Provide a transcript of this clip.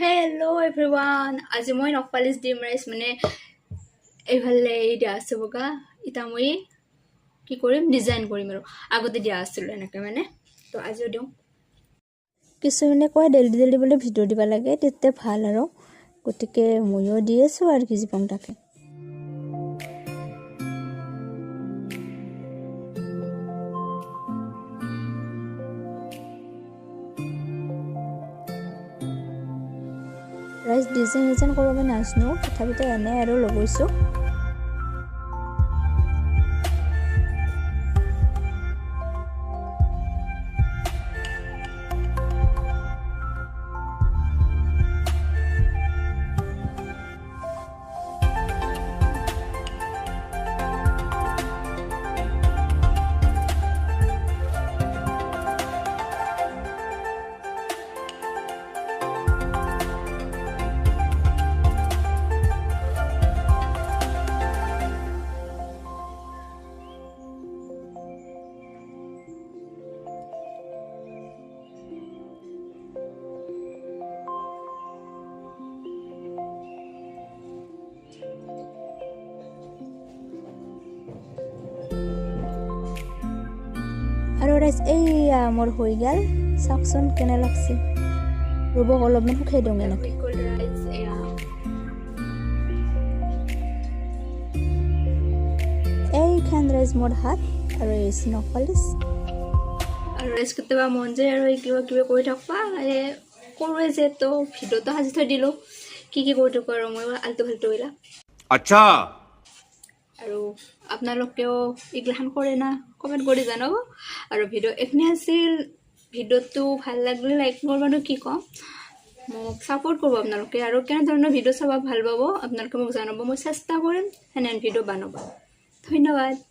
Hello everyone. আজি মই নকপালিছ ডিম ৰাইচ মানে এইফালে দিয়া আছে বগা ইটা মই কি কৰিম ডিজাইন কৰিম আৰু আগতে দিয়া আছিল এনেকে মানে তো আজিও দিওঁ কিছুমানে কয় জলদি বলে ভিডিও দিবা লাগে তেতে ভাল আৰু গতিকে মইও দি আছো আৰু কি জীৱন থাকে ৰাইচ ডিজাইন কৰিব নাজানো তথাপিতো এনে আৰু লগৈছো আৰু ৰাইচ এই মোৰ হৈ গল সাকচন কেনে লাগছে ৰব অলপমান শুকাই দিওঁ এনেকৈ এই খান ৰাইচ মোৰ হাত আৰু এই নকপালিছ আৰু ৰাইচ কেতিয়াবা মন যায় আৰু কিবা কিবা কৰি থাকবা কৰোৱে যে তো ভিডিঅ'টো সাজি থৈ দিলোঁ কি কৰি থাকোঁ আৰু মই আলটু ফালটু কৰিলা আচ্ছা আৰু আপোনালোকেও এইগিলাখান কৰে না কমেণ্ট কৰি জনাব আৰু ভিডিঅ' এইখিনি আছিল ভিডিঅ'টো ভাল লাগিলে লাইক কৰিব কি ক'ম মোক ছাপোৰ্ট কৰিব আপোনালোকে আৰু কেনেধৰণৰ ভিডিঅ' চাব ভাল পাব আপোনালোকে মোক জনাব মই চেষ্টা কৰিম সেনে ভিডিঅ' বনাব ধন্যবাদ